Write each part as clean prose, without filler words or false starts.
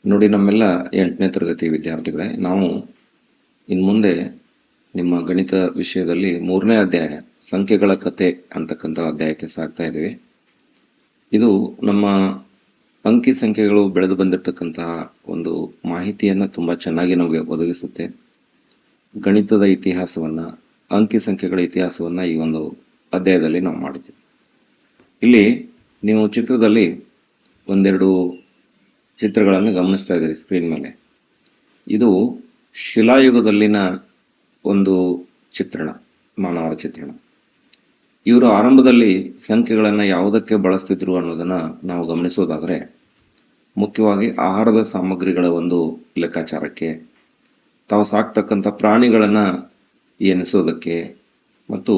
ನೋಡಿ, ನಮ್ಮೆಲ್ಲ 8ನೇ ತರಗತಿ ವಿದ್ಯಾರ್ಥಿಗಳೇ, ನಾವು ಇನ್ಮುಂದೆ ನಿಮ್ಮ ಗಣಿತ ವಿಷಯದಲ್ಲಿ 3ನೇ ಅಧ್ಯಾಯ ಸಂಖ್ಯೆಗಳ ಕತೆ ಅಂತಕ್ಕಂಥ ಅಧ್ಯಾಯಕ್ಕೆ ಸಾಗ್ತಾ ಇದ್ದೀವಿ. ಇದು ನಮ್ಮ ಅಂಕಿ ಸಂಖ್ಯೆಗಳು ಬೆಳೆದು ಬಂದಿರತಕ್ಕಂತಹ ಒಂದು ಮಾಹಿತಿಯನ್ನು ತುಂಬಾ ಚೆನ್ನಾಗಿ ನಮಗೆ ಒದಗಿಸುತ್ತೆ. ಗಣಿತದ ಇತಿಹಾಸವನ್ನ, ಅಂಕಿ ಸಂಖ್ಯೆಗಳ ಇತಿಹಾಸವನ್ನ ಈ ಒಂದು ಅಧ್ಯಾಯದಲ್ಲಿ ನಾವು ಮಾಡಿದ್ದೀವಿ. ಇಲ್ಲಿ ನೀವು ಚಿತ್ರದಲ್ಲಿ ಒಂದೆರಡು ಚಿತ್ರಗಳನ್ನು ಗಮನಿಸ್ತಾ ಇದ್ದೀರಿ ಸ್ಕ್ರೀನ್ ಮೇಲೆ. ಇದು ಶಿಲಾಯುಗದಲ್ಲಿನ ಒಂದು ಚಿತ್ರಣ, ಮಾನವರ ಚಿತ್ರಣ. ಇವರು ಆರಂಭದಲ್ಲಿ ಸಂಖ್ಯೆಗಳನ್ನ ಯಾವುದಕ್ಕೆ ಬಳಸ್ತಿದ್ರು ಅನ್ನೋದನ್ನ ನಾವು ಗಮನಿಸೋದಾದ್ರೆ, ಮುಖ್ಯವಾಗಿ ಆಹಾರದ ಸಾಮಗ್ರಿಗಳ ಒಂದು ಲೆಕ್ಕಾಚಾರಕ್ಕೆ, ತಾವು ಸಾಕ್ತಕ್ಕಂಥ ಪ್ರಾಣಿಗಳನ್ನ ಎನಿಸೋದಕ್ಕೆ ಮತ್ತು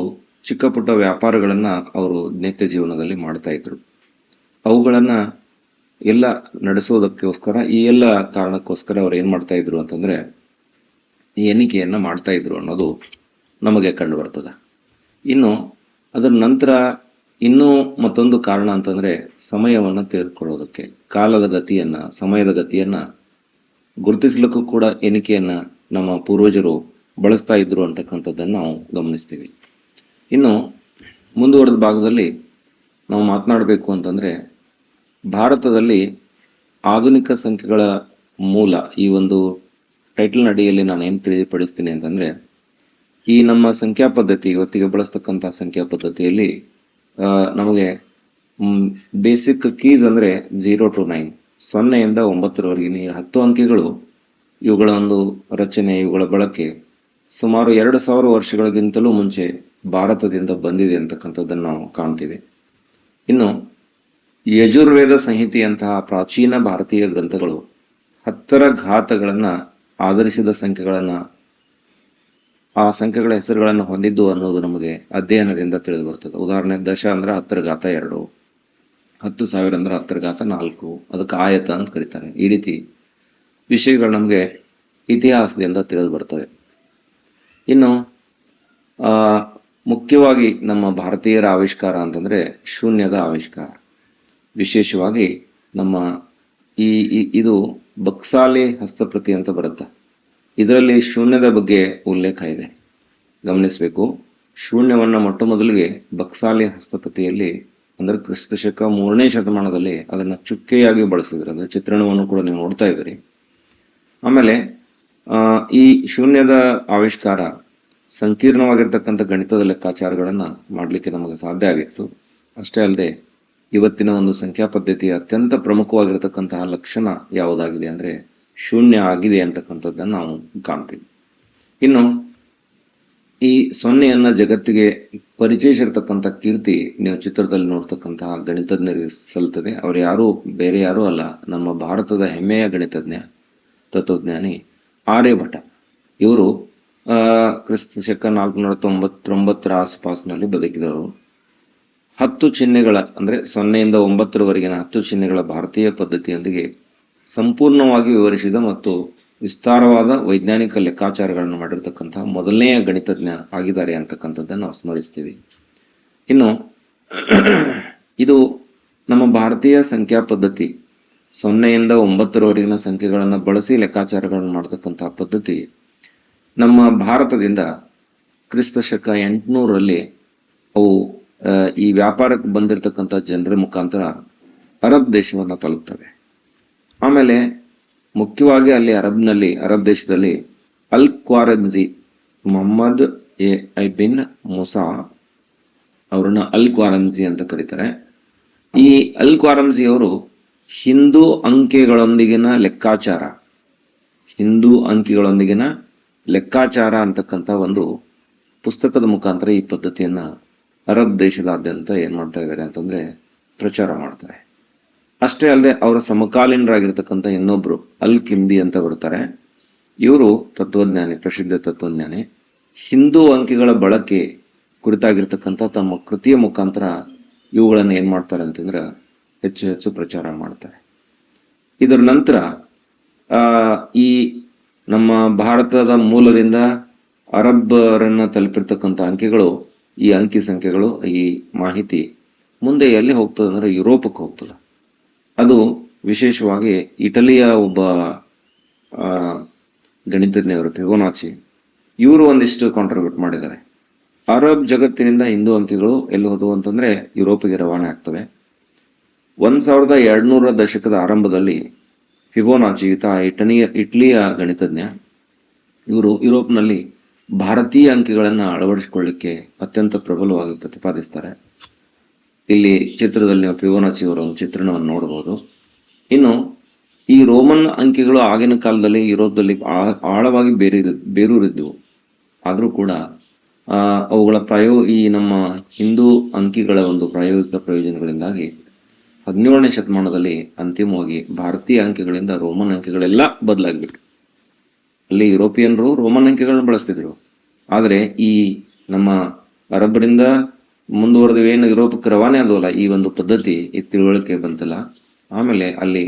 ಚಿಕ್ಕ ಪುಟ್ಟ ವ್ಯಾಪಾರಗಳನ್ನ ಅವರು ನಿತ್ಯ ಜೀವನದಲ್ಲಿ ಮಾಡ್ತಾ ಇದ್ರು. ಅವುಗಳನ್ನ ಎಲ್ಲ ನಡೆಸೋದಕ್ಕೋಸ್ಕರ, ಈ ಎಲ್ಲ ಕಾರಣಕ್ಕೋಸ್ಕರ ಅವ್ರು ಏನ್ ಮಾಡ್ತಾ ಇದ್ರು ಅಂತಂದ್ರೆ ಎಣಿಕೆಯನ್ನ ಮಾಡ್ತಾ ಇದ್ರು ಅನ್ನೋದು ನಮಗೆ ಕಂಡು ಬರ್ತದೆ. ಇನ್ನು ಅದರ ನಂತರ ಇನ್ನೂ ಮತ್ತೊಂದು ಕಾರಣ ಅಂತಂದ್ರೆ ಸಮಯವನ್ನ ತೆಗೆದುಕೊಳ್ಳೋದಕ್ಕೆ, ಕಾಲದ ಗತಿಯನ್ನ, ಸಮಯದ ಗತಿಯನ್ನ ಗುರುತಿಸ್ಲಿಕ್ಕೂ ಕೂಡ ಎಣಿಕೆಯನ್ನ ನಮ್ಮ ಪೂರ್ವಜರು ಬಳಸ್ತಾ ಇದ್ರು ಅಂತಕ್ಕಂಥದ್ದನ್ನು ನಾವು ಗಮನಿಸ್ತೀವಿ. ಇನ್ನು ಮುಂದುವರೆದ ಭಾಗದಲ್ಲಿ ನಾವು ಮಾತನಾಡಬೇಕು ಅಂತಂದ್ರೆ, ಭಾರತದಲ್ಲಿ ಆಧುನಿಕ ಸಂಖ್ಯೆಗಳ ಮೂಲ, ಈ ಒಂದು ಟೈಟಲ್ ಅಡಿಯಲ್ಲಿ ನಾನು ಏನು ತಿಳಿಪಡಿಸ್ತೀನಿ ಅಂತಂದ್ರೆ, ಈ ನಮ್ಮ ಸಂಖ್ಯಾ ಪದ್ಧತಿ, ಇವತ್ತಿಗೆ ಬಳಸ್ತಕ್ಕಂಥ ಸಂಖ್ಯಾ ಪದ್ಧತಿಯಲ್ಲಿ ನಮಗೆ ಬೇಸಿಕ್ ಕೀಸ್ ಅಂದ್ರೆ 0 to 9, 0ಯಿಂದ 9ರವರೆಗಿನ 10 ಅಂಕಿಗಳು, ಇವುಗಳ ಒಂದು ರಚನೆ, ಇವುಗಳ ಬಳಕೆ ಸುಮಾರು 2000 ವರ್ಷಗಳಿಗಿಂತಲೂ ಮುಂಚೆ ಭಾರತದಿಂದ ಬಂದಿದೆ ಅಂತಕ್ಕಂಥದ್ದನ್ನು ನಾವು ಕಾಣ್ತೀವಿ. ಇನ್ನು ಯಜುರ್ವೇದ ಸಂಹಿತೆಯಂತಹ ಪ್ರಾಚೀನ ಭಾರತೀಯ ಗ್ರಂಥಗಳು 10ರ ಘಾತಗಳನ್ನ ಆಧರಿಸಿದ ಸಂಖ್ಯೆಗಳನ್ನ, ಆ ಸಂಖ್ಯೆಗಳ ಹೆಸರುಗಳನ್ನು ಹೊಂದಿದ್ದು ಅನ್ನೋದು ನಮಗೆ ಅಧ್ಯಯನದಿಂದ ತಿಳಿದು ಬರ್ತದೆ. ಉದಾಹರಣೆ, ದಶ ಅಂದ್ರೆ 10ರ ಘಾತ 2, 10,000 ಅಂದ್ರೆ 10ರ ಘಾತ 4, ಅದಕ್ಕೆ ಆಯತ ಅಂತ ಕರೀತಾರೆ. ಈ ರೀತಿ ವಿಷಯಗಳು ನಮಗೆ ಇತಿಹಾಸದಿಂದ ತಿಳಿದು ಬರ್ತವೆ. ಇನ್ನು ಮುಖ್ಯವಾಗಿ ನಮ್ಮ ಭಾರತೀಯರ ಆವಿಷ್ಕಾರ ಅಂತಂದ್ರೆ ಶೂನ್ಯದ ಆವಿಷ್ಕಾರ. ವಿಶೇಷವಾಗಿ ನಮ್ಮ ಇದು ಬಕ್ಸಾಲಿ ಹಸ್ತಪ್ರತಿ ಅಂತ ಬರುತ್ತೆ. ಇದರಲ್ಲಿ ಶೂನ್ಯದ ಬಗ್ಗೆ ಉಲ್ಲೇಖ ಇದೆ, ಗಮನಿಸಬೇಕು. ಶೂನ್ಯವನ್ನ ಮೊಟ್ಟ ಮೊದಲಿಗೆ ಬಕ್ಸಾಲಿ ಹಸ್ತಪ್ರತಿಯಲ್ಲಿ, ಅಂದ್ರೆ ಕ್ರಿಸ್ತ ಶಕ 3ನೇ ಶತಮಾನದಲ್ಲಿ ಅದನ್ನ ಚುಕ್ಕೆಯಾಗಿ ಬಳಸಿದ್ರು. ಅಂದ್ರೆ ಚಿತ್ರಣವನ್ನು ಕೂಡ ನೀವು ನೋಡ್ತಾ ಇದ್ದೀರಿ. ಆಮೇಲೆ ಈ ಶೂನ್ಯದ ಆವಿಷ್ಕಾರ ಸಂಕೀರ್ಣವಾಗಿರ್ತಕ್ಕಂಥ ಗಣಿತದ ಲೆಕ್ಕಾಚಾರಗಳನ್ನ ಮಾಡ್ಲಿಕ್ಕೆ ನಮಗೆ ಸಾಧ್ಯ ಆಗಿತ್ತು. ಅಷ್ಟೇ ಅಲ್ಲದೆ ಇವತ್ತಿನ ಒಂದು ಸಂಖ್ಯಾ ಪದ್ಧತಿಯ ಅತ್ಯಂತ ಪ್ರಮುಖವಾಗಿರತಕ್ಕಂತಹ ಲಕ್ಷಣ ಯಾವುದಾಗಿದೆ ಅಂದ್ರೆ ಶೂನ್ಯ ಆಗಿದೆ ಅಂತಕ್ಕಂಥದ್ದನ್ನು ನಾವು ಕಾಣ್ತೀವಿ. ಇನ್ನು ಈ 0ಯನ್ನ ಜಗತ್ತಿಗೆ ಪರಿಚಯಿಸಿರ್ತಕ್ಕಂಥ ಕೀರ್ತಿ ನೀವು ಚಿತ್ರದಲ್ಲಿ ನೋಡ್ತಕ್ಕಂತಹ ಗಣಿತಜ್ಞರಿಗೆ ಸಲ್ತದೆ. ಅವರು ಯಾರು, ಬೇರೆ ಯಾರೂ ಅಲ್ಲ, ನಮ್ಮ ಭಾರತದ ಹೆಮ್ಮೆಯ ಗಣಿತಜ್ಞ, ತತ್ವಜ್ಞಾನಿ ಆರ್ಯಭಟ. ಇವರು ಕ್ರಿಸ್ತ ಶಕ 499ರ ಆಸುಪಾಸಿನಲ್ಲಿ ಬದುಕಿದವರು. 10 ಚಿಹ್ನೆಗಳ, ಅಂದ್ರೆ 0ಯಿಂದ 9ರವರೆಗಿನ 10 ಚಿಹ್ನೆಗಳ ಭಾರತೀಯ ಪದ್ಧತಿಯೊಂದಿಗೆ ಸಂಪೂರ್ಣವಾಗಿ ವಿವರಿಸಿದ ಮತ್ತು ವಿಸ್ತಾರವಾದ ವೈಜ್ಞಾನಿಕ ಲೆಕ್ಕಾಚಾರಗಳನ್ನು ಮಾಡಿರ್ತಕ್ಕಂತಹ ಮೊದಲನೆಯ ಗಣಿತಜ್ಞ ಆಗಿದ್ದಾರೆ ಅಂತಕ್ಕಂಥದ್ದನ್ನು ನಾವು ಸ್ಮರಿಸ್ತೀವಿ. ಇನ್ನು ಇದು ನಮ್ಮ ಭಾರತೀಯ ಸಂಖ್ಯಾ ಪದ್ಧತಿ, 0ಯಿಂದ 9ರವರೆಗಿನ ಸಂಖ್ಯೆಗಳನ್ನು ಬಳಸಿ ಲೆಕ್ಕಾಚಾರಗಳನ್ನು ಮಾಡತಕ್ಕಂತಹ ಪದ್ಧತಿ ನಮ್ಮ ಭಾರತದಿಂದ ಕ್ರಿಸ್ತ ಶಕ 800ರಲ್ಲಿ ಅವು ಈ ವ್ಯಾಪಾರಕ್ಕೆ ಬಂದಿರತಕ್ಕಂಥ ಜನರ ಮುಖಾಂತರ ಅರಬ್ ದೇಶವನ್ನ ತಲುಪ್ತವೆ. ಆಮೇಲೆ ಮುಖ್ಯವಾಗಿ ಅಲ್ಲಿ ಅರಬ್ ದೇಶದಲ್ಲಿ ಅಲ್ ಕ್ವಾರೆಬ್ಜಿ, ಮೊಹಮ್ಮದ್ ಬಿನ್ ಮುಸಾ ಅವರನ್ನ ಅಲ್ ಕ್ವಾರಂಜಿ ಅಂತ ಕರೀತಾರೆ. ಈ ಅಲ್ ಕ್ವಾರಂಜಿ ಅವರು ಹಿಂದೂ ಅಂಕಿಗಳೊಂದಿಗಿನ ಲೆಕ್ಕಾಚಾರ ಅಂತಕ್ಕಂಥ ಒಂದು ಪುಸ್ತಕದ ಮುಖಾಂತರ ಈ ಪದ್ಧತಿಯನ್ನ ಅರಬ್ ದೇಶದಾದ್ಯಂತ ಏನ್ ಮಾಡ್ತಾ ಇದ್ದಾರೆ ಅಂತಂದ್ರೆ ಪ್ರಚಾರ ಮಾಡ್ತಾರೆ. ಅಷ್ಟೇ ಅಲ್ಲದೆ ಅವರ ಸಮಕಾಲೀನರಾಗಿರ್ತಕ್ಕಂಥ ಇನ್ನೊಬ್ರು ಅಲ್ ಕಿಂದಿ ಅಂತ ಬರ್ತಾರೆ. ಇವರು ತತ್ವಜ್ಞಾನಿ, ಪ್ರಸಿದ್ಧ ತತ್ವಜ್ಞಾನಿ. ಹಿಂದೂ ಅಂಕಿಗಳ ಬಳಕೆ ಕುರಿತಾಗಿರ್ತಕ್ಕಂಥ ತಮ್ಮ ಕೃತಿಯ ಮುಖಾಂತರ ಇವುಗಳನ್ನ ಏನ್ ಮಾಡ್ತಾರೆ ಅಂತಂದ್ರೆ ಹೆಚ್ಚು ಹೆಚ್ಚು ಪ್ರಚಾರ ಮಾಡ್ತಾರೆ. ಇದರ ನಂತರ ಈ ನಮ್ಮ ಭಾರತದ ಮೂಲದಿಂದ ಅರಬ್ಬರನ್ನ ತಲುಪಿರ್ತಕ್ಕಂಥ ಅಂಕಿಗಳು, ಈ ಅಂಕಿ ಸಂಖ್ಯೆಗಳು, ಈ ಮಾಹಿತಿ ಮುಂದೆ ಎಲ್ಲಿ ಹೋಗ್ತದೆ ಅಂದ್ರೆ ಯುರೋಪಕ್ಕೆ ಹೋಗ್ತದೆ. ಅದು ವಿಶೇಷವಾಗಿ ಇಟಲಿಯ ಒಬ್ಬ ಆ, ಗಣಿತಜ್ಞರು ಫಿಬೋನಾಚಿ, ಇವರು ಒಂದಿಷ್ಟು ಕಾಂಟ್ರಿಬ್ಯೂಟ್ ಮಾಡಿದ್ದಾರೆ. ಅರಬ್ ಜಗತ್ತಿನಿಂದ ಹಿಂದೂ ಅಂಕಿಗಳು ಎಲ್ಲಿ ಹೋದವು ಅಂತಂದ್ರೆ ಯುರೋಪಿಗೆ ರವಾನೆ ಆಗ್ತವೆ. 1200 ದಶಕದ ಆರಂಭದಲ್ಲಿ ಫಿಬೋನಾಚಿ ಇಟಲಿಯ ಗಣಿತಜ್ಞ, ಇವರು ಯುರೋಪ್ನಲ್ಲಿ ಭಾರತೀಯ ಅಂಕಿಗಳನ್ನ ಅಳವಡಿಸಿಕೊಳ್ಳಿಕ್ಕೆ ಅತ್ಯಂತ ಪ್ರಬಲವಾಗಿ ಪ್ರತಿಪಾದಿಸ್ತಾರೆ. ಇಲ್ಲಿ ಚಿತ್ರದಲ್ಲಿ ನೀವು ಫಿಬೋನಾಚಿ ಅವರ ಒಂದು ಚಿತ್ರಣವನ್ನು ನೋಡಬಹುದು. ಇನ್ನು ಈ ರೋಮನ್ ಅಂಕಿಗಳು ಆಗಿನ ಕಾಲದಲ್ಲಿ ಯುರೋಪ್ದಲ್ಲಿ ಆಳವಾಗಿ ಬೇರೂರಿದ್ದವು. ಆದರೂ ಕೂಡ ಅವುಗಳ ಈ ನಮ್ಮ ಹಿಂದೂ ಅಂಕಿಗಳ ಒಂದು ಪ್ರಾಯೋಗಿಕ ಪ್ರಯೋಜನಗಳಿಂದಾಗಿ 17ನೇ ಶತಮಾನದಲ್ಲಿ ಅಂತಿಮವಾಗಿ ಭಾರತೀಯ ಅಂಕಿಗಳಿಂದ ರೋಮನ್ ಅಂಕಿಗಳೆಲ್ಲ ಬದಲಾಗ್ಬಿಟ್ರು. ಅಲ್ಲಿ ಯುರೋಪಿಯನ್ರು ರೋಮನ್ ಅಂಕಿಗಳನ್ನ ಬಳಸ್ತಿದ್ರು, ಆದರೆ ಈ ನಮ್ಮ ಅರಬ್ಬರಿಂದ ಮುಂದುವರೆದ ಏನು ಯುರೋಪಕ್ಕೆ ರವಾನೆ ಆದವಲ್ಲ, ಈ ಒಂದು ಪದ್ಧತಿ ಈ ತಿಳುವಳಿಕೆ ಬಂತಲ್ಲ, ಆಮೇಲೆ ಅಲ್ಲಿ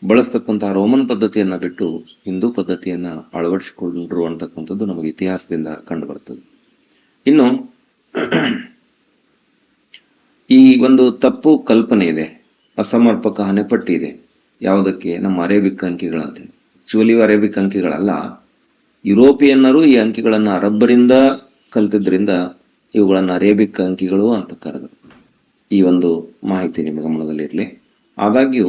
ಬಳಸ್ತಕ್ಕಂತಹ ರೋಮನ್ ಪದ್ಧತಿಯನ್ನ ಬಿಟ್ಟು ಹಿಂದೂ ಪದ್ಧತಿಯನ್ನ ಅಳವಡಿಸಿಕೊಂಡ್ರು ಅಂತಕ್ಕಂಥದ್ದು ನಮಗೆ ಇತಿಹಾಸದಿಂದ ಕಂಡು ಬರ್ತದೆ. ಇನ್ನು ಈ ಒಂದು ತಪ್ಪು ಕಲ್ಪನೆ ಇದೆ, ಅಸಮರ್ಪಕ ಹಣೆಪಟ್ಟಿ ಇದೆ. ಯಾವುದಕ್ಕೆ? ನಮ್ಮ ಅರೇಬಿಕ್ ಅಂಕಿಗಳಂತೆ. ಆಕ್ಚುಲಿ ಅರೇಬಿಕ್ ಅಂಕಿಗಳಲ್ಲ, ಯುರೋಪಿಯನ್ನರು ಈ ಅಂಕಿಗಳನ್ನ ಅರಬ್ಬರಿಂದ ಕಲ್ತಿದ್ರಿಂದ ಇವುಗಳನ್ನ ಅರೇಬಿಕ್ ಅಂಕಿಗಳು ಅಂತ ಕರೆದರು. ಈ ಒಂದು ಮಾಹಿತಿ ನಿಮ್ಮ ಗಮನದಲ್ಲಿ ಇರಲಿ. ಆದಾಗ್ಯೂ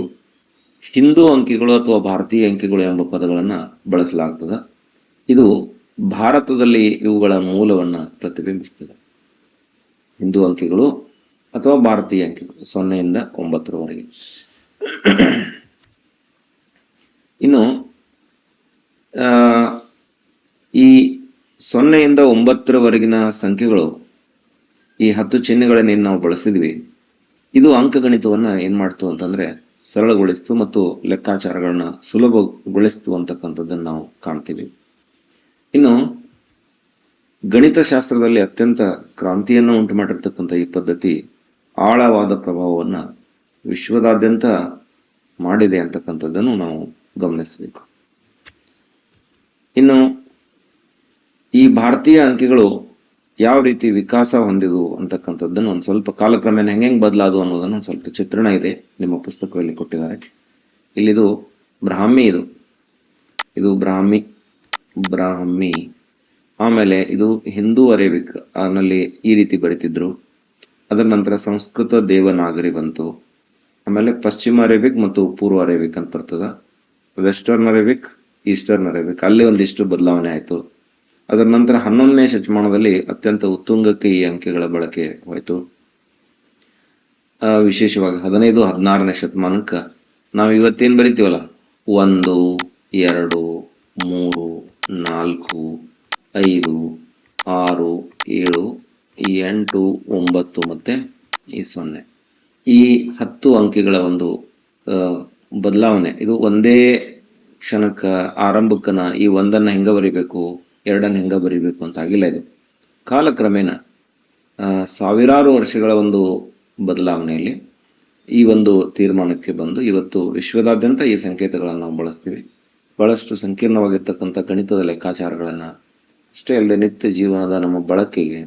ಹಿಂದೂ ಅಂಕಿಗಳು ಅಥವಾ ಭಾರತೀಯ ಅಂಕಿಗಳು ಎಂಬ ಪದಗಳನ್ನ ಬಳಸಲಾಗ್ತದೆ. ಇದು ಭಾರತದಲ್ಲಿ ಇವುಗಳ ಮೂಲವನ್ನ ಪ್ರತಿಬಿಂಬಿಸ್ತದೆ. ಹಿಂದೂ ಅಂಕಿಗಳು ಅಥವಾ ಭಾರತೀಯ ಅಂಕಿಗಳು 0ಯಿಂದ 9ರವರೆಗೆ. ಇನ್ನು ಈ 0ಯಿಂದ 9ರವರೆಗಿನ ಸಂಖ್ಯೆಗಳು, ಈ 10 ಚಿಹ್ನೆಗಳನ್ನೇನು ನಾವು ಬಳಸಿದ್ವಿ, ಇದು ಅಂಕಗಣಿತವನ್ನ ಏನ್ ಮಾಡ್ತು ಅಂತಂದ್ರೆ ಸರಳಗೊಳಿಸ್ತು ಮತ್ತು ಲೆಕ್ಕಾಚಾರಗಳನ್ನ ಸುಲಭಗೊಳಿಸ್ತು ಅಂತಕ್ಕಂಥದ್ದನ್ನು ನಾವು ಕಾಣ್ತೀವಿ. ಇನ್ನು ಗಣಿತಶಾಸ್ತ್ರದಲ್ಲಿ ಅತ್ಯಂತ ಕ್ರಾಂತಿಯನ್ನು ಉಂಟು ಮಾಡಿರ್ತಕ್ಕಂಥ ಈ ಪದ್ಧತಿ ಆಳವಾದ ಪ್ರಭಾವವನ್ನ ವಿಶ್ವದಾದ್ಯಂತ ಮಾಡಿದೆ ಅಂತಕ್ಕಂಥದ್ದನ್ನು ನಾವು ಗಮನಿಸಬೇಕು. ಇನ್ನು ಈ ಭಾರತೀಯ ಅಂಕಿಗಳು ಯಾವ ರೀತಿ ವಿಕಾಸ ಹೊಂದಿದವು ಅಂತಕ್ಕಂಥದ್ದನ್ನು ಒಂದು ಸ್ವಲ್ಪ ಕಾಲಕ್ರಮೇಣ ಹೆಂಗೆ ಬದಲಾದವು ಅನ್ನೋದನ್ನು ಒಂದು ಸ್ವಲ್ಪ ಚಿತ್ರಣ ಇದೆ, ನಿಮ್ಮ ಪುಸ್ತಕದಲ್ಲಿ ಕೊಟ್ಟಿದ್ದಾರೆ. ಇಲ್ಲಿದು ಬ್ರಾಹ್ಮಿ, ಇದು ಬ್ರಾಹ್ಮಿ. ಆಮೇಲೆ ಇದು ಹಿಂದೂ ಅರೇಬಿಕ್ ನಲ್ಲಿ ಈ ರೀತಿ ಬರೀತಿದ್ರು. ಅದರ ನಂತರ ಸಂಸ್ಕೃತ ದೇವನಾಗರಿ ಬಂತು. ಆಮೇಲೆ ಪಶ್ಚಿಮ ಅರೇಬಿಕ್ ಮತ್ತು ಪೂರ್ವ ಅರೇಬಿಕ್ ಅಂತ ಬರ್ತದ. ವೆಸ್ಟರ್ನ್ ಅರೇಬಿಕ್, ಈಸ್ಟರ್ನ್ ಅರೇಬಿಕ್, ಅಲ್ಲಿ ಒಂದಿಷ್ಟು ಬದಲಾವಣೆ ಆಯ್ತು. ಅದರ ನಂತರ 11ನೇ ಶತಮಾನದಲ್ಲಿ ಅತ್ಯಂತ ಉತ್ತುಂಗಕ್ಕೆ ಈ ಅಂಕೆಗಳ ಬಳಕೆ ಹೋಯಿತು. ವಿಶೇಷವಾಗಿ 15, 16ನೇ ಶತಮಾನಕ್ಕೆ ನಾವು ಇವತ್ತೇನ್ ಬರಿತೀವಲ್ಲ, 1, 2, 3, 4, 5, 6, 7, 8, 9 ಮತ್ತೆ ಈ 0, ಈ 10 ಅಂಕೆಗಳ ಒಂದು ಬದಲಾವಣೆ. ಇದು ಒಂದೇ ಕ್ಷಣಕ್ಕ ಆರಂಭಕ್ಕನ ಈ 1ಅನ್ನ ಹೆಂಗ ಬರಿಬೇಕು, 2ಅನ್ನ ಹೆಂಗ ಬರಿಬೇಕು ಅಂತ ಆಗಿಲ್ಲ. ಇದು ಕಾಲಕ್ರಮೇಣ ಸಾವಿರಾರು ವರ್ಷಗಳ ಒಂದು ಬದಲಾವಣೆಯಲ್ಲಿ ಈ ಒಂದು ತೀರ್ಮಾನಕ್ಕೆ ಬಂದು ಇವತ್ತು ವಿಶ್ವದಾದ್ಯಂತ ಈ ಸಂಕೇತಗಳನ್ನು ನಾವು ಬಳಸ್ತೀವಿ. ಬಹಳಷ್ಟು ಸಂಕೀರ್ಣವಾಗಿರ್ತಕ್ಕಂಥ ಗಣಿತದ ಲೆಕ್ಕಾಚಾರಗಳನ್ನ ಅಷ್ಟೇ ಅಲ್ಲದೆ ನಿತ್ಯ ಜೀವನದ ನಮ್ಮ ಬಳಕೆಗೆ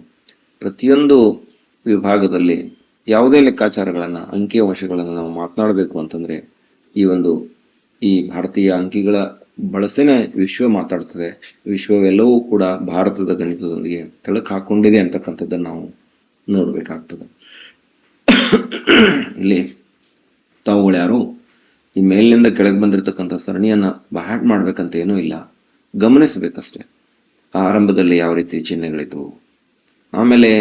ಪ್ರತಿಯೊಂದು ವಿಭಾಗದಲ್ಲಿ ಯಾವುದೇ ಲೆಕ್ಕಾಚಾರಗಳನ್ನ, ಅಂಕಿಅಂಶಗಳನ್ನು ನಾವು ಮಾತನಾಡಬೇಕು ಅಂತಂದ್ರೆ ಈ ಭಾರತೀಯ ಅಂಕಿಗಳ ಬಳಸೇನೆ ವಿಶ್ವ ಮಾತಾಡ್ತದೆ. ವಿಶ್ವವೆಲ್ಲವೂ ಕೂಡ ಭಾರತದ ಗಣಿತದೊಂದಿಗೆ ತಳಕು ಹಾಕೊಂಡಿದೆ ಅಂತಕ್ಕಂಥದ್ದನ್ನು ನಾವು ನೋಡ್ಬೇಕಾಗ್ತದೆ. ಇಲ್ಲಿ ತಾವುಗಳು ಯಾರು ಈ ಮೇಲಿನಿಂದ ಕೆಳಗೆ ಬಂದಿರತಕ್ಕಂಥ ಸರಣಿಯನ್ನ ಬಹಾಟ್ ಮಾಡ್ಬೇಕಂತ ಏನೂ ಇಲ್ಲ, ಗಮನಿಸಬೇಕಷ್ಟೇ. ಆರಂಭದಲ್ಲಿ ಯಾವ ರೀತಿ ಚಿಹ್ನೆಗಳಿದ್ವು, ಆಮೇಲೆ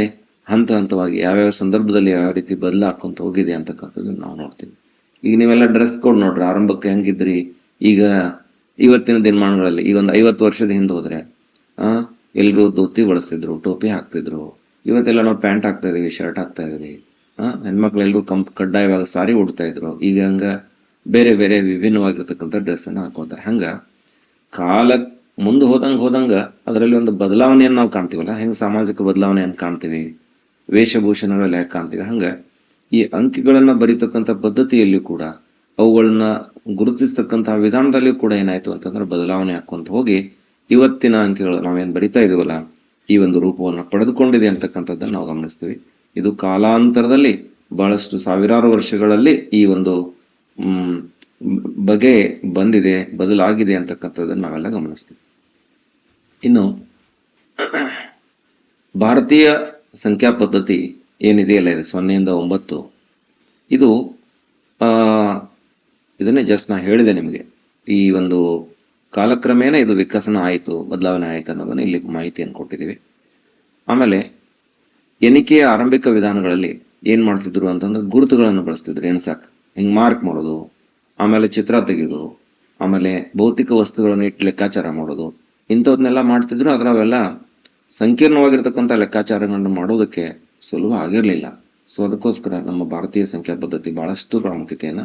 ಹಂತ ಹಂತವಾಗಿ ಯಾವ್ಯಾವ ಸಂದರ್ಭದಲ್ಲಿ ಯಾವ ರೀತಿ ಬದಲಾಕೊಂತ ಹೋಗಿದೆ ಅಂತಕ್ಕಂಥದ್ದನ್ನು ನಾವು ನೋಡ್ತೀವಿ. ಈಗ ನೀವೆಲ್ಲ ಡ್ರೆಸ್ ಕೋಡ್ ನೋಡ್ರಿ, ಆರಂಭಕ್ಕೆ ಹೆಂಗಿದ್ರಿ, ಈಗ ಇವತ್ತಿನ ದಿನಮಾನಗಳಲ್ಲಿ ಈಗ ಒಂದು 50 ವರ್ಷದ ಹಿಂದೆ ಹೋದ್ರೆ ಎಲ್ರು ಧೋತಿ ಬಳಸ್ತಿದ್ರು, ಟೋಪಿ ಹಾಕ್ತಿದ್ರು. ಇವತ್ತೆಲ್ಲ ನಾವು ಪ್ಯಾಂಟ್ ಹಾಕ್ತಾ ಇದೀವಿ, ಶರ್ಟ್ ಹಾಕ್ತಾ ಇದೀವಿ. ಹೆಣ್ಮಕ್ಳು ಎಲ್ರು ಕಡ್ಡಾಯವಾಗಿ ಸಾರಿ ಉಡ್ತಾ ಇದ್ರು. ಈಗ ಹಂಗ ಬೇರೆ ಬೇರೆ ವಿಭಿನ್ನವಾಗಿರ್ತಕ್ಕಂಥ ಡ್ರೆಸ್ ಅನ್ನ ಹಾಕೋತಾರೆ. ಹಂಗ ಕಾಲ ಮುಂದೆ ಹೋದಂಗ ಅದರಲ್ಲಿ ಒಂದು ಬದಲಾವಣೆಯನ್ನು ನಾವು ಕಾಣ್ತೀವಲ್ಲ, ಹೆಂಗ ಸಾಮಾಜಿಕ ಬದಲಾವಣೆಯನ್ನು ಕಾಣ್ತೀವಿ, ವೇಷಭೂಷಣಗಳಲ್ಲಿ ಯಾಕೆ ಕಾಣ್ತೀವಿ, ಹಂಗ ಈ ಅಂಕಿಗಳನ್ನ ಬರೀತಕ್ಕಂಥ ಪದ್ಧತಿಯಲ್ಲಿ ಕೂಡ ಅವುಗಳನ್ನ ಗುರುತಿಸ್ತಕ್ಕಂತಹ ವಿಧಾನದಲ್ಲಿ ಕೂಡ ಏನಾಯ್ತು ಅಂತಂದ್ರೆ ಬದಲಾವಣೆ ಹಾಕೊಂತ ಹೋಗಿ ಇವತ್ತಿನ ಅಂಕಿಗಳು ನಾವೇನ್ ಬರಿತಾ ಇದೀವಲ್ಲ ಈ ಒಂದು ರೂಪವನ್ನು ಪಡೆದುಕೊಂಡಿದೆ ಅಂತಕ್ಕಂಥದ್ದನ್ನು ನಾವು ಗಮನಿಸ್ತೀವಿ. ಇದು ಕಾಲಾಂತರದಲ್ಲಿ ಬಹಳಷ್ಟು ಸಾವಿರಾರು ವರ್ಷಗಳಲ್ಲಿ ಈ ಒಂದು ಬಗೆ ಬಂದಿದೆ, ಬದಲಾಗಿದೆ ಅಂತಕ್ಕಂಥದ್ದನ್ನು ನಾವೆಲ್ಲ ಗಮನಿಸ್ತೀವಿ. ಇನ್ನು ಭಾರತೀಯ ಸಂಖ್ಯಾ ಪದ್ಧತಿ ಏನಿದೆಯಲ್ಲ, ಇದೆ 0 ಇಂದ 9, ಇದು ಇದನ್ನೇ ಜಸ್ಟ್ ನಾ ಹೇಳಿದೆ ನಿಮಗೆ. ಈ ಒಂದು ಕಾಲಕ್ರಮೇಣ ಇದು ವಿಕಸನ ಆಯಿತು, ಬದಲಾವಣೆ ಆಯಿತು ಅನ್ನೋದನ್ನ ಇಲ್ಲಿ ಮಾಹಿತಿಯನ್ನು ಕೊಟ್ಟಿದ್ದೀವಿ. ಆಮೇಲೆ ಎಣಿಕೆಯ ಆರಂಭಿಕ ವಿಧಾನಗಳಲ್ಲಿ ಏನ್ ಮಾಡ್ತಿದ್ರು ಅಂತಂದ್ರೆ ಗುರುತುಗಳನ್ನು ಬಳಸ್ತಿದ್ರು ಎಣ್ಸಕ್. ಹಿಂಗ್ ಮಾರ್ಕ್ ಮಾಡೋದು, ಆಮೇಲೆ ಚಿತ್ರ ತೆಗೆದು, ಆಮೇಲೆ ಭೌತಿಕ ವಸ್ತುಗಳನ್ನು ಇಟ್ಟು ಲೆಕ್ಕಾಚಾರ ಮಾಡೋದು, ಇಂಥವನ್ನೆಲ್ಲ ಮಾಡ್ತಿದ್ರು. ಆದ್ರೆ ಅವೆಲ್ಲ ಸಂಕೀರ್ಣವಾಗಿರ್ತಕ್ಕಂಥ ಲೆಕ್ಕಾಚಾರಗಳನ್ನು ಮಾಡೋದಕ್ಕೆ ಸುಲಭ ಆಗಿರ್ಲಿಲ್ಲ. ಸೊ ಅದಕ್ಕೋಸ್ಕರ ನಮ್ಮ ಭಾರತೀಯ ಸಂಖ್ಯಾ ಪದ್ಧತಿ ಬಹಳಷ್ಟು ಪ್ರಾಮುಖ್ಯತೆಯನ್ನ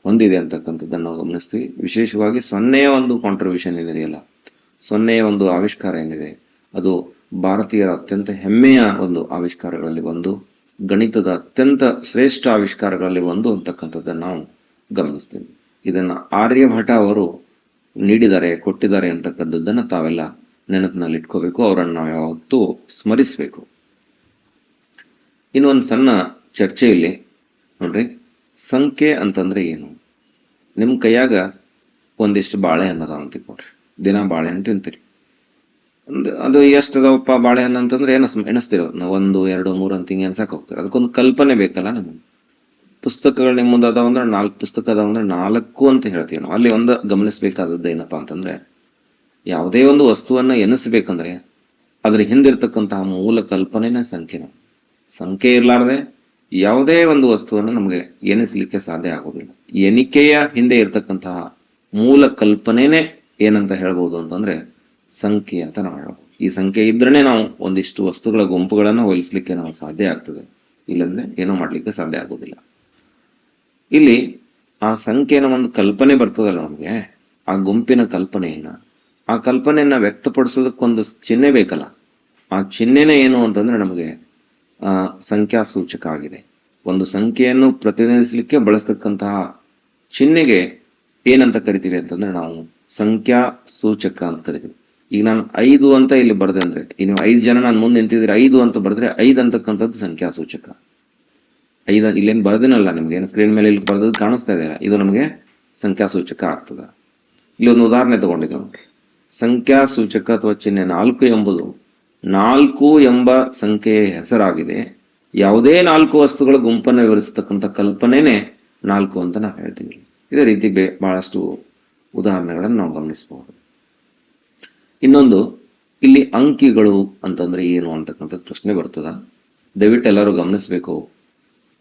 ಹೊಂದಿದೆ ಅಂತಕ್ಕಂಥದ್ದನ್ನು ನಾವು ಗಮನಿಸ್ತೀವಿ. ವಿಶೇಷವಾಗಿ 0ಯ ಒಂದು ಕಾಂಟ್ರಿಬ್ಯೂಷನ್ ಏನಿದೆಯಲ್ಲ, 0ಯ ಒಂದು ಆವಿಷ್ಕಾರ ಏನಿದೆ, ಅದು ಭಾರತೀಯರ ಅತ್ಯಂತ ಹೆಮ್ಮೆಯ ಒಂದು ಆವಿಷ್ಕಾರಗಳಲ್ಲಿ ಒಂದು, ಗಣಿತದ ಅತ್ಯಂತ ಶ್ರೇಷ್ಠ ಆವಿಷ್ಕಾರಗಳಲ್ಲಿ ಒಂದು ಅಂತಕ್ಕಂಥದ್ದನ್ನು ನಾವು ಗಮನಿಸ್ತೀವಿ. ಇದನ್ನ ಆರ್ಯಭಟ ಅವರು ನೀಡಿದ್ದಾರೆ, ಕೊಟ್ಟಿದ್ದಾರೆ ಅಂತಕ್ಕಂಥದ್ದನ್ನ ತಾವೆಲ್ಲ ನೆನಪಿನಲ್ಲಿ ಇಟ್ಕೋಬೇಕು. ಅವರನ್ನು ನಾವು ಯಾವತ್ತೂ ಸ್ಮರಿಸಬೇಕು. ಇನ್ನೊಂದು ಸಣ್ಣ ಚರ್ಚೆಯಲ್ಲಿ ನೋಡ್ರಿ, ಸಂಖ್ಯೆ ಅಂತಂದ್ರೆ ಏನು? ನಿಮ್ ಕೈಯಾಗ ಒಂದಿಷ್ಟು ಬಾಳೆಹಣ್ಣು ಅದಾವ ಅಂತ ಕೊಡ್ರಿ, ದಿನ ಬಾಳೆಹಣ್ಣು ತಿಂತೀರಿ. ಅದು ಎಷ್ಟು ಅದಾವಪ್ಪ ಬಾಳೆಹಣ್ಣು ಅಂತಂದ್ರೆ ಎಣಿಸ್ತಿರೋ 1, 2, 3 ಅಂತ ಹಿಂಗೆ ಎನ್ಸಕ್ ಹೋಗ್ತಾರೆ. ಅದಕ್ಕೊಂದು ಕಲ್ಪನೆ ಬೇಕಲ್ಲ ನಮಗೆ. ಪುಸ್ತಕಗಳು ನಿಮ್ಮ ಮುಂದೆ ಅದಾವ ಅಂದ್ರೆ 4 ಪುಸ್ತಕ ಅದಾವ ಅಂದ್ರೆ 4 ಅಂತ ಹೇಳ್ತೀವಿ ನಾವು. ಅಲ್ಲಿ ಒಂದು ಗಮನಿಸಬೇಕಾದದ್ದು ಏನಪ್ಪಾ ಅಂತಂದ್ರೆ, ಯಾವುದೇ ಒಂದು ವಸ್ತುವನ್ನ ಎನಿಸ್ಬೇಕಂದ್ರೆ ಅದ್ರ ಹಿಂದಿರ್ತಕ್ಕಂತಹ ಮೂಲ ಕಲ್ಪನೆನೇ ಸಂಖ್ಯೆನ. ಸಂಖ್ಯೆ ಇರ್ಲಾರ್ದೆ ಯಾವುದೇ ಒಂದು ವಸ್ತುವನ್ನು ನಮಗೆ ಎನಿಸ್ಲಿಕ್ಕೆ ಸಾಧ್ಯ ಆಗೋದಿಲ್ಲ. ಎಣಿಕೆಯ ಹಿಂದೆ ಇರ್ತಕ್ಕಂತಹ ಮೂಲ ಕಲ್ಪನೆನೇ ಏನಂತ ಹೇಳ್ಬೋದು ಅಂತಂದ್ರೆ ಸಂಖ್ಯೆ ಅಂತ ನಾವು ಹೇಳ್ಬೋದು. ಈ ಸಂಖ್ಯೆ ಇದ್ರೇನೆ ನಾವು ಒಂದಿಷ್ಟು ವಸ್ತುಗಳ ಗುಂಪುಗಳನ್ನ ಹೋಲಿಸ್ಲಿಕ್ಕೆ ನಾವು ಸಾಧ್ಯ ಆಗ್ತದೆ, ಇಲ್ಲಂದ್ರೆ ಏನೋ ಮಾಡ್ಲಿಕ್ಕೆ ಸಾಧ್ಯ ಆಗೋದಿಲ್ಲ. ಇಲ್ಲಿ ಆ ಸಂಖ್ಯೆನ ಒಂದು ಕಲ್ಪನೆ ಬರ್ತದಲ್ಲ ನಮ್ಗೆ, ಆ ಗುಂಪಿನ ಕಲ್ಪನೆಯನ್ನ, ಆ ಕಲ್ಪನೆಯನ್ನ ವ್ಯಕ್ತಪಡಿಸೋದಕ್ಕೊಂದು ಚಿಹ್ನೆ ಬೇಕಲ್ಲ. ಆ ಚಿಹ್ನೆನೇ ಏನು ಅಂತಂದ್ರೆ ನಮಗೆ ಸಂಖ್ಯಾ ಸೂಚಕ ಆಗಿದೆ. ಒಂದು ಸಂಖ್ಯೆಯನ್ನು ಪ್ರತಿನಿಧಿಸಲಿಕ್ಕೆ ಬಳಸ್ತಕ್ಕಂತಹ ಚಿಹ್ನೆಗೆ ಏನಂತ ಕರಿತೀವಿ ಅಂತಂದ್ರೆ ನಾವು ಸಂಖ್ಯಾ ಸೂಚಕ ಅಂತ ಕರಿತೀವಿ. ಈಗ ನಾನು 5 ಅಂತ ಇಲ್ಲಿ ಬರ್ದೆ ಅಂದ್ರೆ, ನೀವು 5 ಜನ ನಾನು ಮುಂದೆ ನಿಂತಿದ್ರೆ 5 ಅಂತ ಬರೆದ್ರೆ 5 ಅಂತಕ್ಕಂಥದ್ದು ಸಂಖ್ಯಾ ಸೂಚಕ. 5 ಇಲ್ಲೇನು ಬರ್ದಿನಲ್ಲ, ನಿಮ್ಗೆ ಏನು ಸ್ಕ್ರೀನ್ ಮೇಲೆ ಇಲ್ಲಿ ಬರ್ದದ್ದು ಕಾಣಿಸ್ತಾ ಇದೆಯಲ್ಲ, ಇದು ನಮಗೆ ಸಂಖ್ಯಾ ಸೂಚಕ ಆಗ್ತದ. ಇಲ್ಲಿ ಒಂದು ಉದಾಹರಣೆ ತಗೊಂಡಿದ್ದೆ ನೋಡಿ. ಸಂಖ್ಯಾ ಸೂಚಕ ಅಥವಾ ಚಿಹ್ನೆ 4 ಎಂಬುದು 4 ಎಂಬ ಸಂಖ್ಯೆಯ ಹೆಸರಾಗಿದೆ. ಯಾವುದೇ 4 ವಸ್ತುಗಳ ಗುಂಪನ್ನು ವಿವರಿಸತಕ್ಕಂಥ ಕಲ್ಪನೆನೇ 4 ಅಂತ ನಾವು ಹೇಳ್ತೀವಿ. ಇದೇ ರೀತಿ ಬಹಳಷ್ಟು ಉದಾಹರಣೆಗಳನ್ನು ನಾವು ಗಮನಿಸಬಹುದು. ಇನ್ನೊಂದು, ಇಲ್ಲಿ ಅಂಕಿಗಳು ಅಂತಂದ್ರೆ ಏನು ಅಂತಕ್ಕಂಥ ಪ್ರಶ್ನೆ ಬರ್ತದ. ದಯವಿಟ್ಟು ಎಲ್ಲರೂ ಗಮನಿಸಬೇಕು.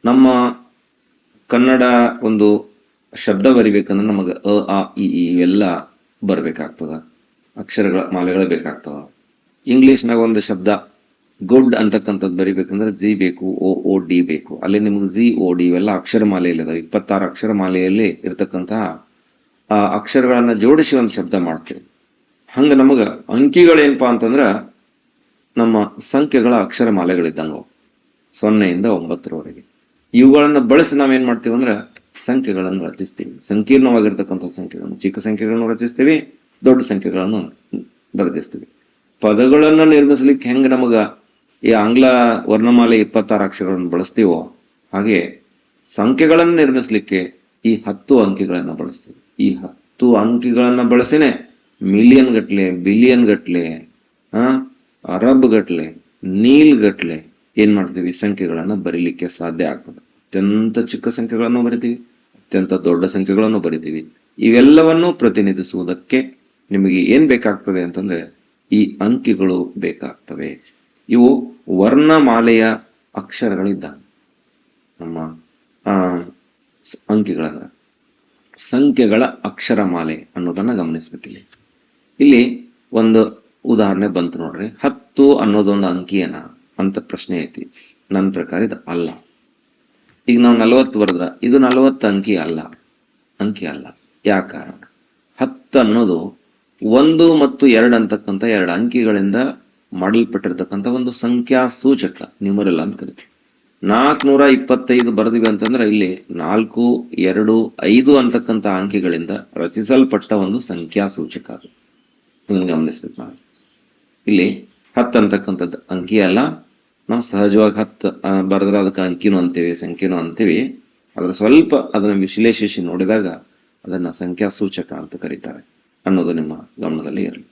ನಮ್ಮ ಕನ್ನಡ ಒಂದು ಶಬ್ದ ಬರಿಬೇಕಂದ್ರೆ ನಮಗೆ ಅ, ಆ, ಇ ಇವೆಲ್ಲ ಬರ್ಬೇಕಾಗ್ತದ, ಅಕ್ಷರಗಳ ಮಾಲೆಗಳು ಬೇಕಾಗ್ತವ. ಇಂಗ್ಲಿಷ್ನಾಗ ಒಂದು ಶಬ್ದ ಗುಡ್ ಅಂತಕ್ಕಂಥದ್ದು ಬರಿಬೇಕಂದ್ರೆ ಜಿ ಬೇಕು, ಓ ಡಿ ಬೇಕು. ಅಲ್ಲಿ ನಿಮ್ಗೆ ಜಿ, ಓ ಡಿ ಇವೆಲ್ಲ ಅಕ್ಷರ ಮಾಲೆಯಲ್ಲಿ ಇದಾವೆ. 26 ಅಕ್ಷರ ಮಾಲೆಯಲ್ಲಿ ಇರತಕ್ಕಂತಹ ಆ ಅಕ್ಷರಗಳನ್ನ ಜೋಡಿಸಿ ಒಂದು ಶಬ್ದ ಮಾಡ್ತೀವಿ. ಹಂಗ ನಮಗ ಅಂಕಿಗಳೇನಪ್ಪಾ ಅಂತಂದ್ರ ನಮ್ಮ ಸಂಖ್ಯೆಗಳ ಅಕ್ಷರ ಮಾಲೆಗಳಿದ್ದಂಗ 0 ಇಂದ 9ರವರೆಗೆ. ಇವುಗಳನ್ನ ಬಳಸಿ ನಾವೇನ್ ಮಾಡ್ತೀವಿ ಅಂದ್ರೆ ಸಂಖ್ಯೆಗಳನ್ನು ರಚಿಸ್ತೀವಿ. ಸಂಕೀರ್ಣವಾಗಿರ್ತಕ್ಕಂಥ ಸಂಖ್ಯೆಗಳನ್ನು, ಚಿಕ್ಕ ಸಂಖ್ಯೆಗಳನ್ನು ರಚಿಸ್ತೀವಿ, ದೊಡ್ಡ ಸಂಖ್ಯೆಗಳನ್ನು ರಚಿಸ್ತೀವಿ. ಪದಗಳನ್ನು ನಿರ್ಮಿಸ್ಲಿಕ್ಕೆ ಹೆಂಗ ನಮಗ ಈ ಆಂಗ್ಲ ವರ್ಣಮಾಲೆ 26 ಅಕ್ಷರಗಳನ್ನು ಬಳಸ್ತೀವೋ, ಹಾಗೆ ಸಂಖ್ಯೆಗಳನ್ನು ನಿರ್ಮಿಸ್ಲಿಕ್ಕೆ ಈ 10 ಅಂಕಿಗಳನ್ನ ಬಳಸ್ತೀವಿ. ಈ 10 ಅಂಕಿಗಳನ್ನ ಬಳಸಿನೇ ಮಿಲಿಯನ್ ಗಟ್ಲೆ, ಬಿಲಿಯನ್ ಗಟ್ಲೆ, ಅರಬ್ ಗಟ್ಲೆ, ನೀಲ್ ಗಟ್ಲೆ ಏನ್ ಮಾಡ್ತೀವಿ, ಸಂಖ್ಯೆಗಳನ್ನ ಬರೀಲಿಕ್ಕೆ ಸಾಧ್ಯ ಆಗ್ತದೆ. ಅತ್ಯಂತ ಚಿಕ್ಕ ಸಂಖ್ಯೆಗಳನ್ನು ಬರಿತೀವಿ, ಅತ್ಯಂತ ದೊಡ್ಡ ಸಂಖ್ಯೆಗಳನ್ನು ಬರಿತೀವಿ. ಇವೆಲ್ಲವನ್ನು ಪ್ರತಿನಿಧಿಸುವುದಕ್ಕೆ ನಿಮಗೆ ಏನ್ ಬೇಕಾಗ್ತದೆ ಅಂತಂದ್ರೆ ಈ ಅಂಕಿಗಳು ಬೇಕಾಗ್ತವೆ. ಇವು ವರ್ಣಮಾಲೆಯ ಅಕ್ಷರಗಳಿದ್ದ ನಮ್ಮ ಅಂಕಿಗಳನ್ನ ಸಂಖ್ಯೆಗಳ ಅಕ್ಷರಮಾಲೆ ಅನ್ನೋದನ್ನ ಗಮನಿಸ್ಬೇಕಿಲ್ಲಿ. ಇಲ್ಲಿ ಒಂದು ಉದಾಹರಣೆ ಬಂತು ನೋಡ್ರಿ. 10 ಅನ್ನೋದೊಂದು ಅಂಕಿಯನ ಅಂತ ಪ್ರಶ್ನೆ ಐತಿ. ನನ್ನ ಪ್ರಕಾರ ಇದು ಅಲ್ಲ. ಈಗ ನಾವು 40 ಬರೆದ್ರ ಇದು 40 ಅಂಕಿ ಅಲ್ಲ. ಯಾಕ? 10 ಅನ್ನೋದು 1 ಮತ್ತು 2 ಅಂತಕ್ಕಂಥ 2 ಅಂಕಿಗಳಿಂದ ಮಾಡಲ್ಪಟ್ಟಿರ್ತಕ್ಕಂಥ ಒಂದು ಸಂಖ್ಯಾ ಸೂಚಕ, ನ್ಯೂಮರಲ್ ಅಂತ ಕರಿತೀವಿ. 425 ಬರ್ದಿವಿ ಅಂತಂದ್ರೆ ಇಲ್ಲಿ 4, 2, 5 ಅಂತಕ್ಕಂಥ ಅಂಕಿಗಳಿಂದ ರಚಿಸಲ್ಪಟ್ಟ ಒಂದು ಸಂಖ್ಯಾ ಸೂಚಕ. ಅದು ಇದನ್ನು ಗಮನಿಸ್ಬೇಕು. ನಾವು ಇಲ್ಲಿ 10 ಅಂತಕ್ಕಂಥದ್ದು ಅಂಕಿ ಅಲ್ಲ. ನಾವು ಸಹಜವಾಗಿ 10 ಬರೆದ್ರೆ ಅದಕ್ಕೆ ಅಂಕಿನೂ ಅಂತೀವಿ, ಸಂಖ್ಯೆನೂ ಅಂತೀವಿ. ಆದ್ರೆ ಸ್ವಲ್ಪ ಅದನ್ನ ವಿಶ್ಲೇಷಿಸಿ ನೋಡಿದಾಗ ಅದನ್ನು ಸಂಖ್ಯಾಸೂಚಕ ಅಂತ ಕರೀತಾರೆ ಅನ್ನೋದು ನಿಮ್ಮ ಗಮನದಲ್ಲಿ ಇರಲಿ.